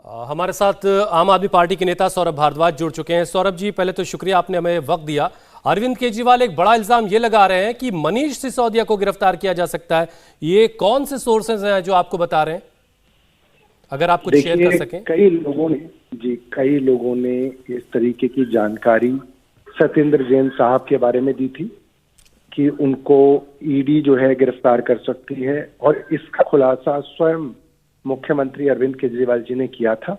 हमारे साथ आम आदमी पार्टी के नेता सौरभ भारद्वाज जुड़ चुके हैं। सौरभ जी, पहले तो शुक्रिया, आपने हमें वक्त दिया। अरविंद केजरीवाल एक बड़ा इल्जाम ये लगा रहे हैं कि मनीष सिसोदिया को गिरफ्तार किया जा सकता है। ये कौन से सोर्सेज हैं जो आपको बता रहे हैं, अगर आप कुछ शेयर कर सकें? कई लोगों ने इस तरीके की जानकारी सत्येंद्र जैन साहब के बारे में दी थी कि उनको ईडी जो है गिरफ्तार कर सकती है, और इसका खुलासा स्वयं मुख्यमंत्री अरविंद केजरीवाल जी ने किया था।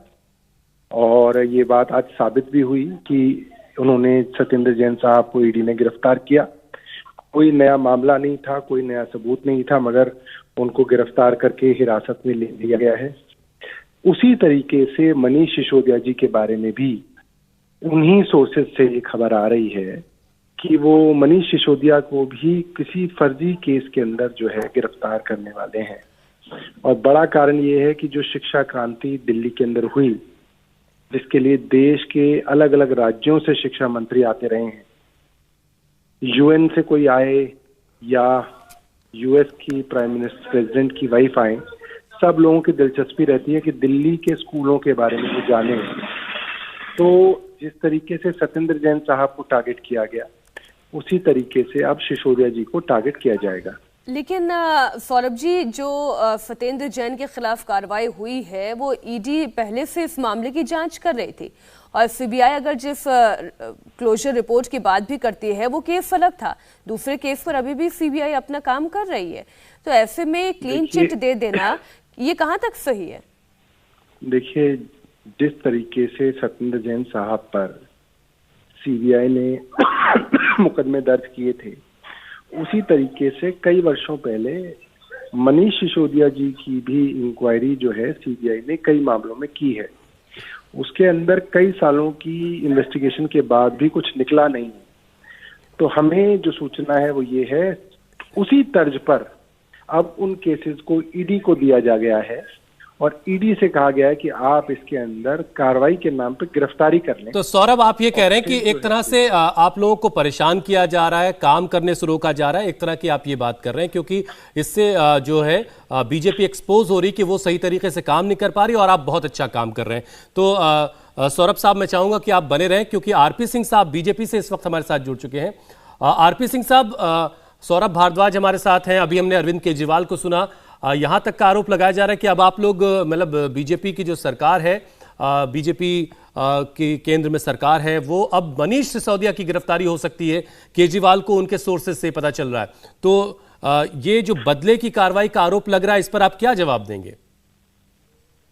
और ये बात आज साबित भी हुई कि उन्होंने सत्येंद्र जैन साहब को ईडी ने गिरफ्तार किया। कोई नया मामला नहीं था, कोई नया सबूत नहीं था, मगर उनको गिरफ्तार करके हिरासत में ले लिया गया है। उसी तरीके से मनीष सिसोदिया जी के बारे में भी उन्हीं सोर्सेज से ये खबर आ रही है कि वो मनीष सिसोदिया को भी किसी फर्जी केस के अंदर जो है गिरफ्तार करने वाले हैं। और बड़ा कारण ये है कि जो शिक्षा क्रांति दिल्ली के अंदर हुई, जिसके लिए देश के अलग अलग राज्यों से शिक्षा मंत्री आते रहे हैं, यूएन से कोई आए या यूएस की प्राइम मिनिस्टर प्रेसिडेंट की वाइफ आए, सब लोगों की दिलचस्पी रहती है कि दिल्ली के स्कूलों के बारे में वो जाने। तो जिस तरीके से सत्येंद्र जैन साहब को टारगेट किया गया, उसी तरीके से अब सिसोदिया जी को टारगेट किया जाएगा। लेकिन सौरभ जी, जो सत्येंद्र जैन के खिलाफ कार्रवाई हुई है, वो ईडी पहले से इस मामले की जांच कर रही थी, और सीबीआई अगर जिस क्लोजर रिपोर्ट की बात भी करती है, वो केस अलग था। दूसरे केस पर अभी भी सीबीआई अपना काम कर रही है। तो ऐसे में क्लीन चिट दे देना ये कहाँ तक सही है? देखिए, जिस तरीके से सत्येंद्र जैन साहब पर सीबीआई ने मुकदमे दर्ज किए थे, उसी तरीके से कई वर्षों पहले मनीष सिसोदिया जी की भी इंक्वायरी जो है सीबीआई ने कई मामलों में की है। उसके अंदर कई सालों की इन्वेस्टिगेशन के बाद भी कुछ निकला नहीं। तो हमें जो सूचना है वो ये है, उसी तर्ज पर अब उन केसेस को ईडी को दिया जा गया है, और ईडी से कहा गया है कि आप इसके अंदर कार्रवाई के नाम पे गिरफ्तारी कर लें। तो सौरभ, आप ये कह रहे हैं कि एक तरह से आप लोगों को परेशान किया जा रहा है, काम करने से रोका जा रहा है, एक तरह की आप ये बात कर रहे हैं, क्योंकि इससे जो है बीजेपी एक्सपोज हो रही कि वो सही तरीके से काम नहीं कर पा रही और आप बहुत अच्छा काम कर रहे हैं। तो सौरभ साहब, मैं चाहूंगा कि आप बने रहें, क्योंकि आरपी सिंह साहब बीजेपी से इस वक्त हमारे साथ जुड़ चुके हैं। आरपी सिंह साहब, सौरभ भारद्वाज हमारे साथ हैं। अभी हमने अरविंद केजरीवाल को सुना। यहां तक का आरोप लगाया जा रहा है कि अब आप लोग, मतलब बीजेपी की जो सरकार है, बीजेपी की केंद्र में सरकार है, वो अब मनीष सिसोदिया की गिरफ्तारी हो सकती है। केजरीवाल को उनके सोर्सेज से पता चल रहा है। तो ये जो बदले की कार्रवाई का आरोप लग रहा है, इस पर आप क्या जवाब देंगे?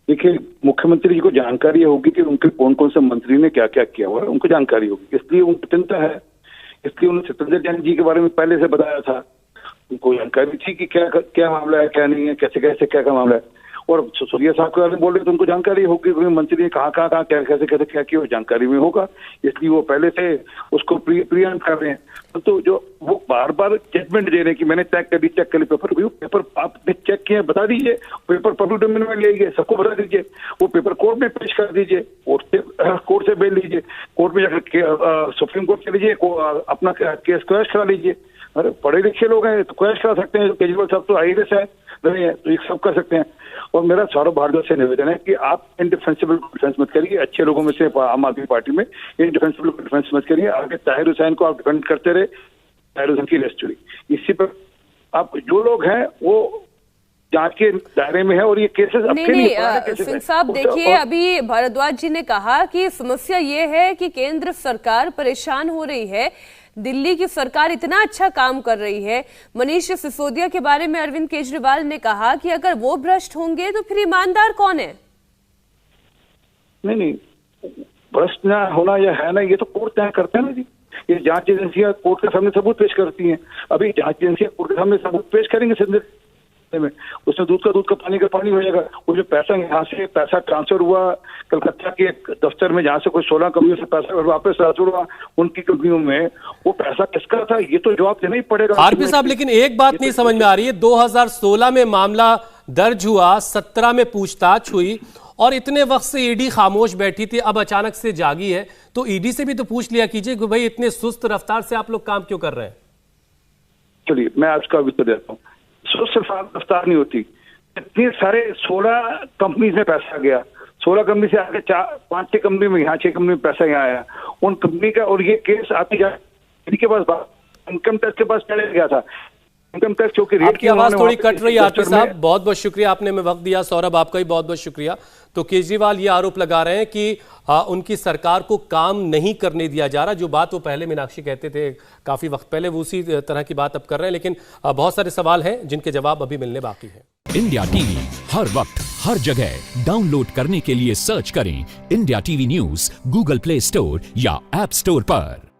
देखिए, मुख्यमंत्री जी को जानकारी होगी कि उनके कौन कौन से मंत्री ने क्या क्या किया हुआ है, उनको जानकारी होगी, इसलिए उनको चिंता है। इसलिए उन्होंने सत्येंद्र जैन जी के बारे में पहले से बताया था, उनको जानकारी थी कि क्या क्या मामला है, क्या नहीं है, कैसे कैसे क्या क्या मामला है। और सिसोदिया साहब के बारे में बोल रहे तो उनको जानकारी होगी, मंत्री ने कहाँ कहाँ क्या कैसे कैसे क्या किया, जानकारी में होगा, इसलिए वो पहले से उसको प्रियंट कर रहे हैं। तो जो वो बार बार स्टेटमेंट दे रहे हैं कि मैंने चेक कर ली पेपर आपने चेक किया, बता दीजिए। पेपर पब्लिक डोमेन में ले गए, सबको बता दीजिए। वो पेपर कोर्ट में पेश कर दीजिए, कोर्ट से बेल लीजिए, कोर्ट में जाकर सुप्रीम कोर्ट के लीजिए, अपना केस क्वैश करा लीजिए। अरे पढ़े लिखे लोग हैं तो क्वैश करा सकते हैं। केजरीवाल साहब तो आईएएस है, रहे हैं, तो ये सब कर सकते हैं। और मेरा सौरभ भारद्वाज से निवेदन है कि आप इंडिफेंसिबल को डिफेंस मत करिए। अच्छे लोगों में से आम आदमी पार्टी में इंडिफेंसिबल को डिफेंस मत करिए। आगे ताहिर हुसैन को आप डिफेंड करते रहे, ताहिर हुसैन की अरेस्ट हुई। इसी पर आप जो लोग हैं वो जांच के दायरे में है, और ये केसेस नहीं सिंह साहब, देखिए, अभी भारद्वाज जी ने कहा कि समस्या ये है कि केंद्र सरकार परेशान हो रही है, दिल्ली की सरकार इतना अच्छा काम कर रही है। मनीष सिसोदिया के बारे में अरविंद केजरीवाल ने कहा कि अगर वो भ्रष्ट होंगे तो फिर ईमानदार कौन है? नहीं, भ्रष्ट ना होना या है ना, ये तो कोर्ट तय करते हैं ना जी। ये जांच एजेंसियां कोर्ट के सामने सबूत पेश करती हैं। अभी जांच एजेंसियां कोर्ट के सामने सबूत पेश करेंगे, में उसमें दूध का पानी का पानी हो जाएगा। वो जो पैसा यहाँ से पैसा ट्रांसफर हुआ कलकत्ता के दफ्तर में, जहाँ से कोई 16 कंपनियों से पैसा वापस ट्रांसफर हुआ उनकी कंपनियों में, वो पैसा किसका था, ये तो जवाब देना ही पड़ेगा। आरपी साहब, लेकिन एक बात नहीं समझ में आ रही है, 2016 में मामला दर्ज हुआ, 17 में पूछताछ हुई, और इतने वक्त से ईडी खामोश बैठी थी, अब अचानक से जागी है। तो ईडी से भी तो पूछ लिया कीजिए कि भाई इतने सुस्त रफ्तार से आप लोग काम क्यों कर रहे हैं? चलिए, मैं आज का उत्तर देता हूँ। सिर्फ रफ्तार नहीं होती, इतने सारे 16 कंपनीज में पैसा गया, 16 कंपनी से आगे 5-6 कंपनी में, यहाँ 6 कंपनी में पैसा यहाँ आया उन कंपनी का, और ये केस आती जा के पास इनकम टैक्स के पास पहले गया था। इनकम टैक्स क्योंकि रेट आपकी आवाज थोड़ी कट रही है आरपी साहब, बहुत बहुत शुक्रिया, आपने में वक्त दिया। सौरभ आपका भी बहुत बहुत शुक्रिया। तो केजरीवाल ये आरोप लगा रहे हैं कि उनकी सरकार को काम नहीं करने दिया जा रहा। जो बात वो पहले मीनाक्षी कहते थे काफी वक्त पहले, वो उसी तरह की बात अब कर रहे हैं, लेकिन बहुत सारे सवाल हैं जिनके जवाब अभी मिलने बाकी हैं। इंडिया टीवी हर वक्त हर जगह डाउनलोड करने के लिए सर्च करें India TV news Google play store या ऐप स्टोर पर।